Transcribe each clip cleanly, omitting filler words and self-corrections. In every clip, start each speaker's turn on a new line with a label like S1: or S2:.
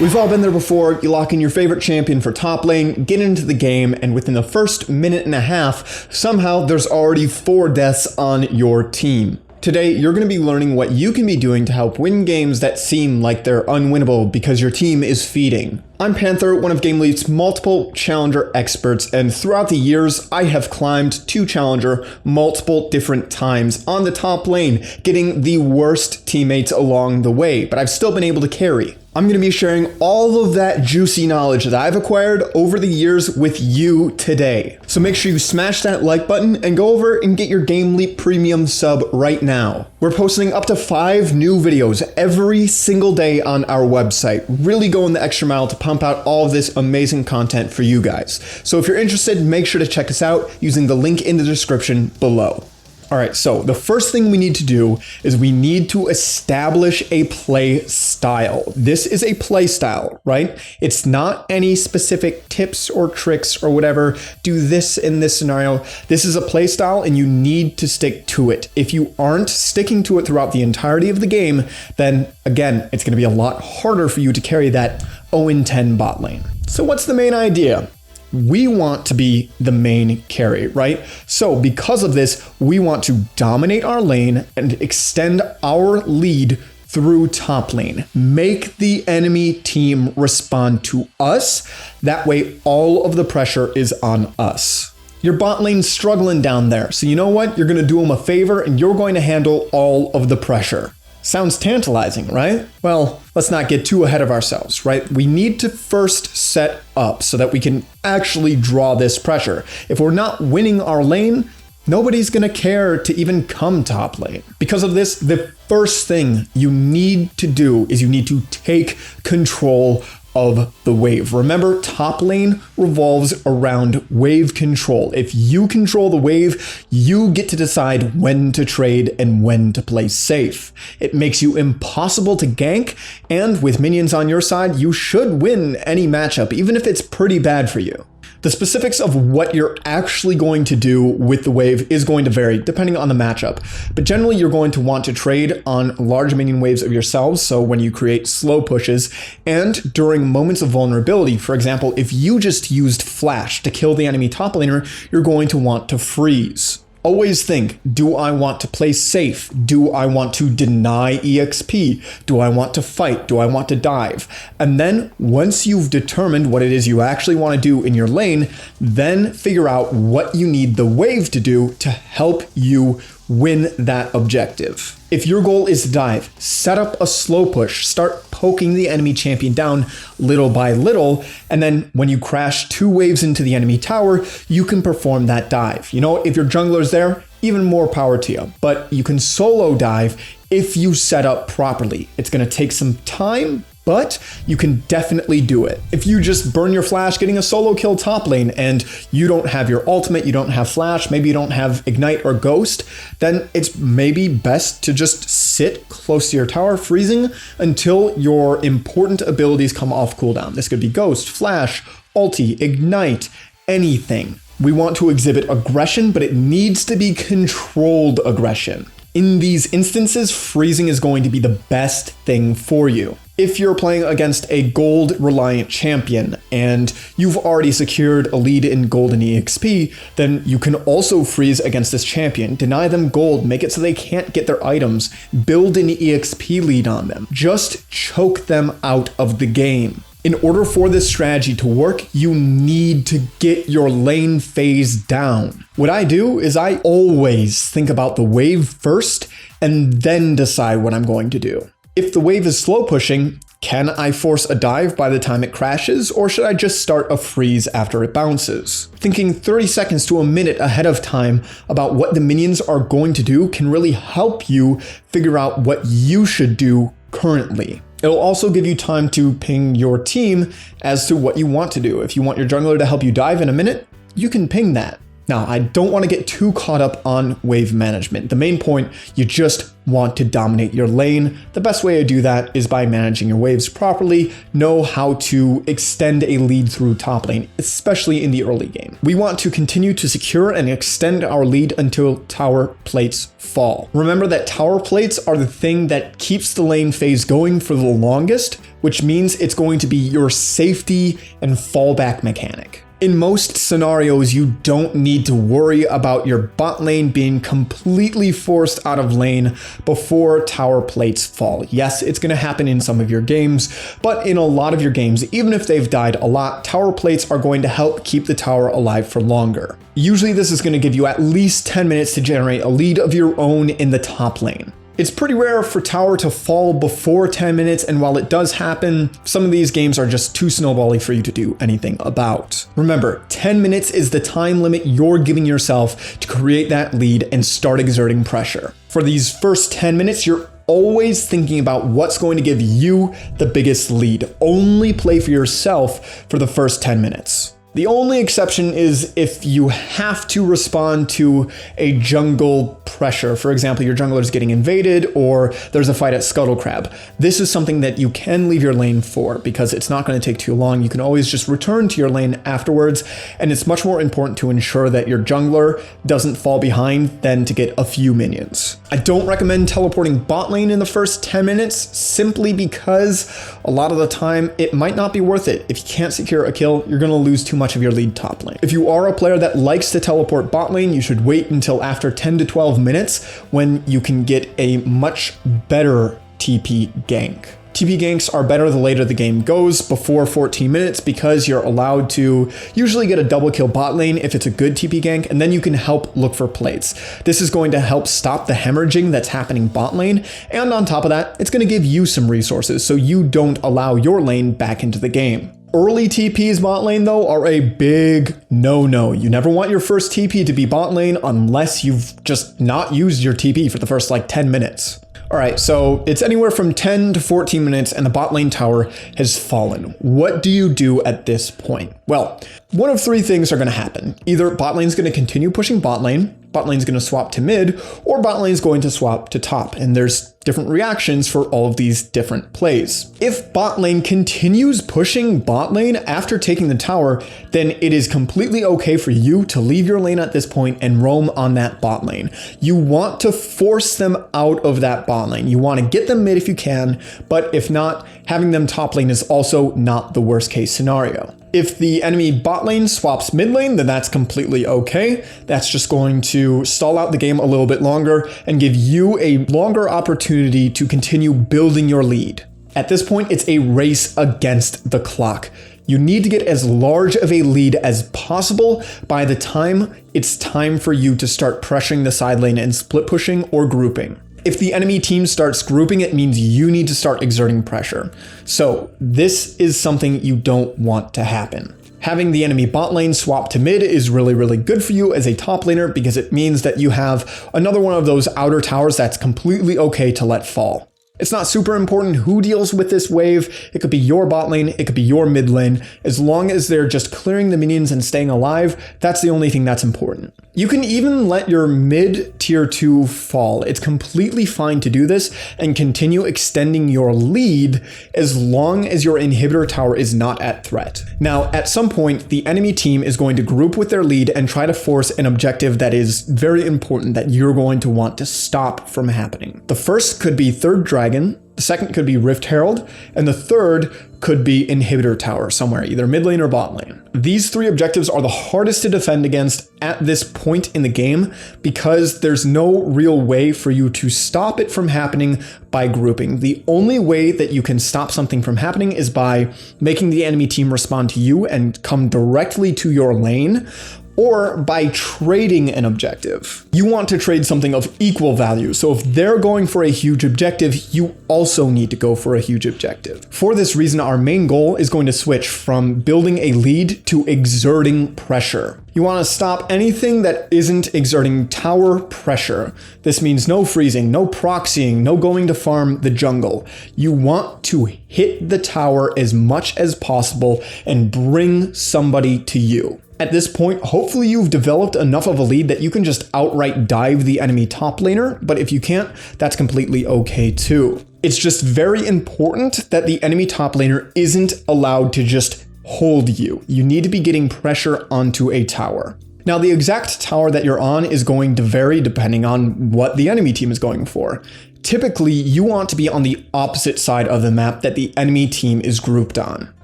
S1: We've all been there before. You lock in your favorite champion for top lane, get into the game, and within the first minute and a half, somehow there's already 4 deaths on your team. Today, you're going to be learning what you can be doing to help win games that seem like they're unwinnable because your team is feeding. I'm Panther, one of GameLeap's multiple Challenger experts, and throughout the years, I have climbed to Challenger multiple different times on the top lane, getting the worst teammates along the way, but I've still been able to carry. I'm going to be sharing all of that juicy knowledge that I've acquired over the years with you today. So make sure you smash that like button and go over and get your GameLeap Premium sub right now. We're posting up to 5 new videos every single day on our website, really going the extra mile to pump out all of this amazing content for you guys. So if you're interested, make sure to check us out using the link in the description below. All right, so the first thing we need to do is we need to establish a play style. This is a play style, right? It's not any specific tips or tricks or whatever. Do this in this scenario. This is a play style and you need to stick to it. If you aren't sticking to it throughout the entirety of the game, then again, it's gonna be a lot harder for you to carry that 0-10 bot lane. So what's the main idea? We want to be the main carry, right? So because of this, we want to dominate our lane and extend our lead through top lane. Make the enemy team respond to us. That way, all of the pressure is on us. Your bot lane's struggling down there. So you know what? You're gonna do them a favor and you're going to handle all of the pressure. Sounds tantalizing, right? Well, let's not get too ahead of ourselves, right? We need to first set up so that we can actually draw this pressure. If we're not winning our lane, nobody's gonna care to even come top lane. Because of this, the first thing you need to do is you need to take control of the wave. Remember, top lane revolves around wave control. If you control the wave, you get to decide when to trade and when to play safe. It makes you impossible to gank, and with minions on your side, you should win any matchup, even if it's pretty bad for you. The specifics of what you're actually going to do with the wave is going to vary depending on the matchup, but generally you're going to want to trade on large minion waves of yourselves, so when you create slow pushes, and during moments of vulnerability. For example, if you just used flash to kill the enemy top laner, you're going to want to freeze. Always think, do I want to play safe? Do I want to deny EXP? Do I want to fight? Do I want to dive? And then once you've determined what it is you actually want to do in your lane, then figure out what you need the wave to do to help you win that objective. If your goal is to dive, set up a slow push, start poking the enemy champion down little by little, and then when you crash 2 waves into the enemy tower, you can perform that dive. You know, if your jungler's there, even more power to you, but you can solo dive if you set up properly. It's gonna take some time, but you can definitely do it. If you just burn your flash getting a solo kill top lane and you don't have your ultimate, you don't have flash, maybe you don't have ignite or ghost, then it's maybe best to just sit close to your tower freezing until your important abilities come off cooldown. This could be ghost, flash, ulti, ignite, anything. We want to exhibit aggression, but it needs to be controlled aggression. In these instances, freezing is going to be the best thing for you. If you're playing against a gold-reliant champion and you've already secured a lead in gold and EXP, then you can also freeze against this champion, deny them gold, make it so they can't get their items, build an EXP lead on them. Just choke them out of the game. In order for this strategy to work, you need to get your lane phase down. What I do is I always think about the wave first and then decide what I'm going to do. If the wave is slow pushing, can I force a dive by the time it crashes, or should I just start a freeze after it bounces? Thinking 30 seconds to a minute ahead of time about what the minions are going to do can really help you figure out what you should do currently. It'll also give you time to ping your team as to what you want to do. If you want your jungler to help you dive in a minute, you can ping that. Now, I don't want to get too caught up on wave management. The main point, you just want to dominate your lane. The best way to do that is by managing your waves properly. Know how to extend a lead through top lane, especially in the early game. We want to continue to secure and extend our lead until tower plates fall. Remember that tower plates are the thing that keeps the lane phase going for the longest, which means it's going to be your safety and fallback mechanic. In most scenarios, you don't need to worry about your bot lane being completely forced out of lane before tower plates fall. Yes, it's going to happen in some of your games, but in a lot of your games, even if they've died a lot, tower plates are going to help keep the tower alive for longer. Usually this is going to give you at least 10 minutes to generate a lead of your own in the top lane. It's pretty rare for tower to fall before 10 minutes, and while it does happen, some of these games are just too snowbally for you to do anything about. Remember, 10 minutes is the time limit you're giving yourself to create that lead and start exerting pressure. For these first 10 minutes, you're always thinking about what's going to give you the biggest lead. Only play for yourself for the first 10 minutes. The only exception is if you have to respond to a jungle pressure. For example, your jungler is getting invaded or there's a fight at Scuttle Crab. This is something that you can leave your lane for because it's not going to take too long. You can always just return to your lane afterwards, and it's much more important to ensure that your jungler doesn't fall behind than to get a few minions. I don't recommend teleporting bot lane in the first 10 minutes simply because a lot of the time it might not be worth it. If you can't secure a kill, you're going to lose too much of your lead top lane. If you are a player that likes to teleport bot lane, you should wait until after 10 to 12 minutes when you can get a much better TP gank. TP ganks are better the later the game goes, before 14 minutes, because you're allowed to usually get a double kill bot lane if it's a good TP gank, and then you can help look for plates. This is going to help stop the hemorrhaging that's happening bot lane, and on top of that, it's going to give you some resources so you don't allow your lane back into the game. Early TPs bot lane though are a big no-no. You never want your first TP to be bot lane unless you've just not used your TP for the first 10 minutes. All right, so it's anywhere from 10 to 14 minutes and the bot lane tower has fallen. What do you do at this point? Well, one of three things are going to happen. Either bot lane's going to continue pushing bot lane lane's going to swap to mid, or bot lane's going to swap to top. And there's different reactions for all of these different plays. If bot lane continues pushing bot lane after taking the tower, then it is completely okay for you to leave your lane at this point and roam on that bot lane. You want to force them out of that bot lane. You want to get them mid if you can, but if not, having them top lane is also not the worst case scenario. If the enemy bot lane swaps mid lane, then that's completely okay. That's just going to stall out the game a little bit longer and give you a longer opportunity to continue building your lead. At this point, it's a race against the clock. You need to get as large of a lead as possible by the time it's time for you to start pressuring the side lane and split pushing or grouping. If the enemy team starts grouping, it means you need to start exerting pressure. So this is something you don't want to happen. Having the enemy bot lane swap to mid is really, really good for you as a top laner because it means that you have another one of those outer towers that's completely okay to let fall. It's not super important who deals with this wave. It could be your bot lane, it could be your mid lane. As long as they're just clearing the minions and staying alive, that's the only thing that's important. You can even let your mid tier 2 fall. It's completely fine to do this and continue extending your lead as long as your inhibitor tower is not at threat. Now, at some point, the enemy team is going to group with their lead and try to force an objective that is very important that you're going to want to stop from happening. The first could be third dragon, the second could be Rift Herald, and the third could be Inhibitor Tower somewhere, either mid lane or bot lane. These three objectives are the hardest to defend against at this point in the game because there's no real way for you to stop it from happening by grouping. The only way that you can stop something from happening is by making the enemy team respond to you and come directly to your lane, or by trading an objective. You want to trade something of equal value, so if they're going for a huge objective, you also need to go for a huge objective. For this reason, our main goal is going to switch from building a lead to exerting pressure. You want to stop anything that isn't exerting tower pressure. This means no freezing, no proxying, no going to farm the jungle. You want to hit the tower as much as possible and bring somebody to you. At this point, hopefully you've developed enough of a lead that you can just outright dive the enemy top laner, but if you can't, that's completely okay too. It's just very important that the enemy top laner isn't allowed to just hold you. You need to be getting pressure onto a tower. Now, the exact tower that you're on is going to vary depending on what the enemy team is going for. Typically, you want to be on the opposite side of the map that the enemy team is grouped on.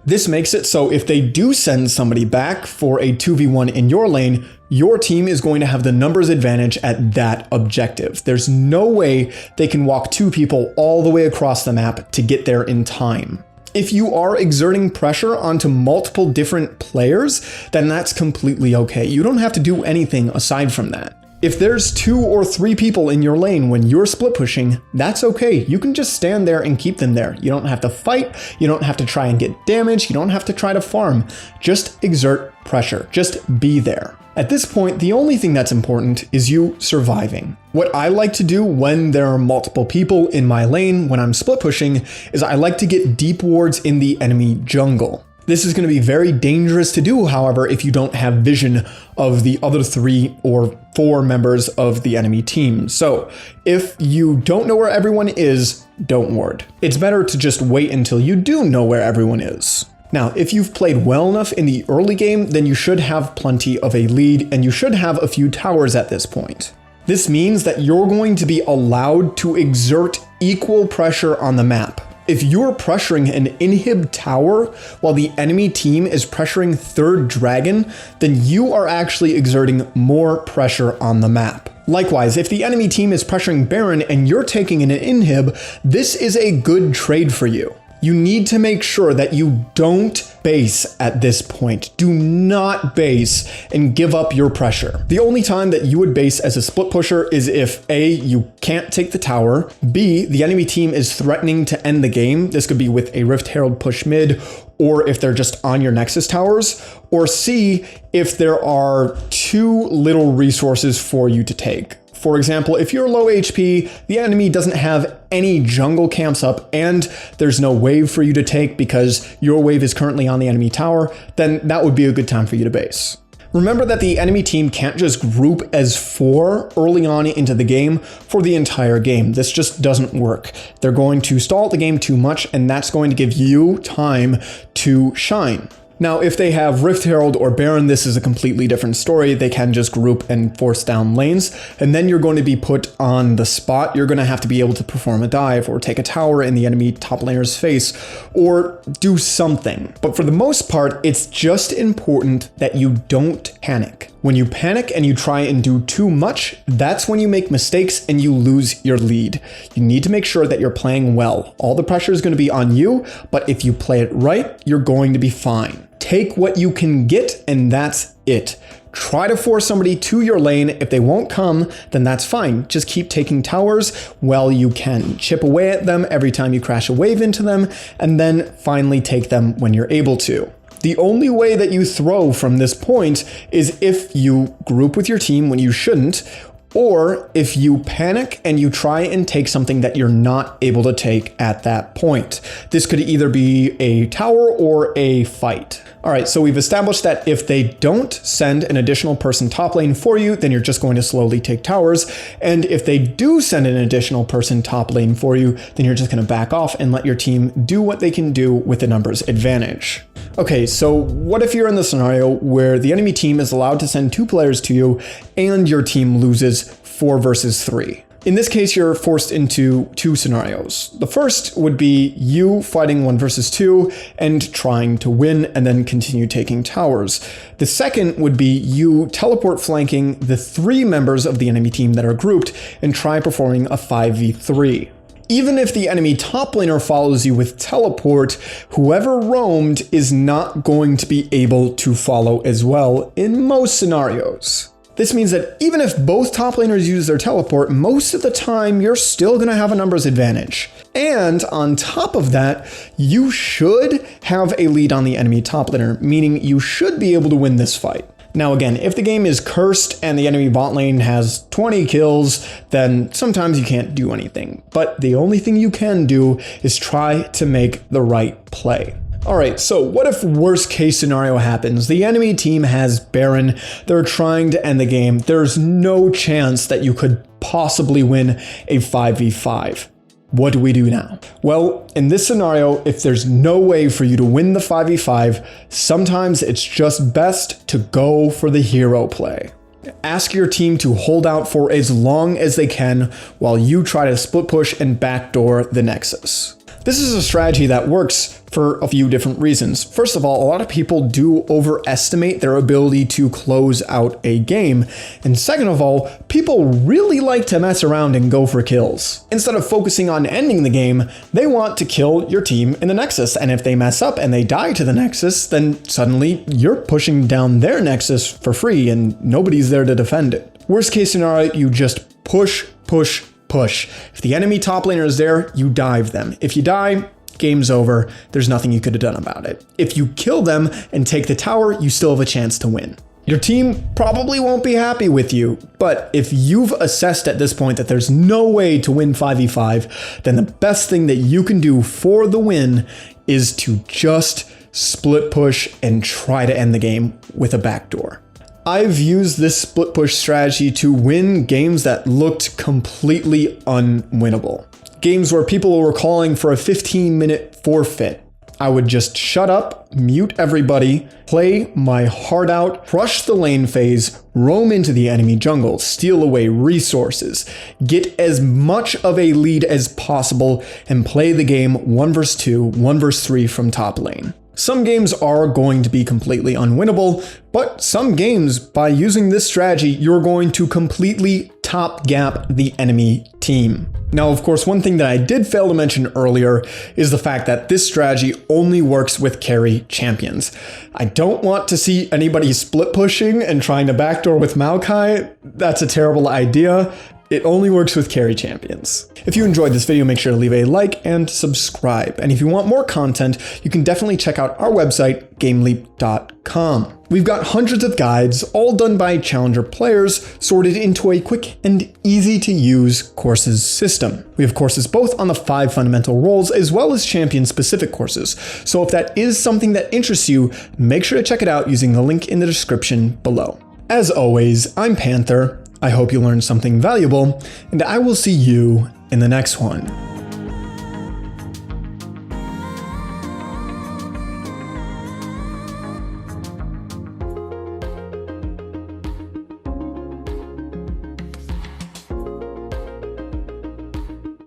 S1: This makes it so if they do send somebody back for a 2v1 in your lane, your team is going to have the numbers advantage at that objective. There's no way they can walk two people all the way across the map to get there in time. If you are exerting pressure onto multiple different players, then that's completely okay. You don't have to do anything aside from that. If there's 2 or 3 people in your lane when you're split pushing, that's okay. You can just stand there and keep them there. You don't have to fight. You don't have to try and get damage. You don't have to try to farm. Just exert pressure. Just be there. At this point, the only thing that's important is you surviving. What I like to do when there are multiple people in my lane when I'm split pushing is I like to get deep wards in the enemy jungle. This is going to be very dangerous to do, however, if you don't have vision of the other 3 or 4 members of the enemy team. So if you don't know where everyone is, don't ward. It's better to just wait until you do know where everyone is. Now, if you've played well enough in the early game, then you should have plenty of a lead and you should have a few towers at this point. This means that you're going to be allowed to exert equal pressure on the map. If you're pressuring an inhib tower while the enemy team is pressuring 3rd dragon, then you are actually exerting more pressure on the map. Likewise, if the enemy team is pressuring Baron and you're taking an inhib, this is a good trade for you. You need to make sure that you don't base at this point. Do not base and give up your pressure. The only time that you would base as a split pusher is if A, you can't take the tower, B, the enemy team is threatening to end the game. This could be with a Rift Herald push mid, or if they're just on your Nexus towers, or C, if there are too little resources for you to take. For example, if you're low HP, the enemy doesn't have any jungle camps up, and there's no wave for you to take because your wave is currently on the enemy tower, then that would be a good time for you to base. Remember that the enemy team can't just group as 4 early on into the game for the entire game. This just doesn't work. They're going to stall the game too much, and that's going to give you time to shine. Now, if they have Rift Herald or Baron, this is a completely different story. They can just group and force down lanes, and then you're going to be put on the spot. You're going to have to be able to perform a dive or take a tower in the enemy top laner's face or do something. But for the most part, it's just important that you don't panic. When you panic and you try and do too much, that's when you make mistakes and you lose your lead. You need to make sure that you're playing well. All the pressure is going to be on you, but if you play it right, you're going to be fine. Take what you can get, and that's it. Try to force somebody to your lane. If they won't come, then that's fine. Just keep taking towers while you can. Chip away at them every time you crash a wave into them, and then finally take them when you're able to. The only way that you throw from this point is if you group with your team when you shouldn't, or if you panic and you try and take something that you're not able to take at that point. This could either be a tower or a fight. All right, so we've established that if they don't send an additional person top lane for you, then you're just going to slowly take towers. And if they do send an additional person top lane for you, then you're just going to back off and let your team do what they can do with the numbers advantage. Okay, so what if you're in the scenario where the enemy team is allowed to send 2 players to you and your team loses 4 versus 3? In this case, you're forced into 2 scenarios. The first would be you fighting 1 versus 2 and trying to win and then continue taking towers. The second would be you teleport flanking the 3 members of the enemy team that are grouped and try performing a 5v3. Even if the enemy top laner follows you with teleport, whoever roamed is not going to be able to follow as well in most scenarios. This means that even if both top laners use their teleport, most of the time you're still going to have a numbers advantage. And on top of that, you should have a lead on the enemy top laner, meaning you should be able to win this fight. Now again, if the game is cursed and the enemy bot lane has 20 kills, then sometimes you can't do anything. But the only thing you can do is try to make the right play. Alright, so what if worst case scenario happens? The enemy team has Baron, they're trying to end the game, there's no chance that you could possibly win a 5v5. What do we do now? Well, in this scenario, if there's no way for you to win the 5v5, sometimes it's just best to go for the hero play. Ask your team to hold out for as long as they can while you try to split push and backdoor the Nexus. This is a strategy that works for a few different reasons. First of all, a lot of people do overestimate their ability to close out a game. And second of all, people really like to mess around and go for kills. Instead of focusing on ending the game, they want to kill your team in the Nexus. And if they mess up and they die to the Nexus, then suddenly you're pushing down their Nexus for free and nobody's there to defend it. Worst case scenario, you just push. If the enemy top laner is there, you dive them. If you die, game's over. There's nothing you could have done about it. If you kill them and take the tower, you still have a chance to win. Your team probably won't be happy with you, but if you've assessed at this point that there's no way to win 5v5, then the best thing that you can do for the win is to just split push and try to end the game with a backdoor. I've used this split push strategy to win games that looked completely unwinnable. Games where people were calling for a 15-minute forfeit. I would just shut up, mute everybody, play my heart out, crush the lane phase, roam into the enemy jungle, steal away resources, get as much of a lead as possible, and play the game 1 vs 2, 1 vs 3 from top lane. Some games are going to be completely unwinnable, but some games, by using this strategy, you're going to completely top gap the enemy team. Now, of course, one thing that I did fail to mention earlier is the fact that this strategy only works with carry champions. I don't want to see anybody split pushing and trying to backdoor with Maokai. That's a terrible idea. It only works with carry champions. If you enjoyed this video, make sure to leave a like and subscribe. And if you want more content, you can definitely check out our website, GameLeap.com. We've got hundreds of guides, all done by challenger players, sorted into a quick and easy to use courses system. We have courses both on the 5 fundamental roles as well as champion specific courses. So if that is something that interests you, make sure to check it out using the link in the description below. As always, I'm Panther. I hope you learned something valuable, and I will see you in the next one.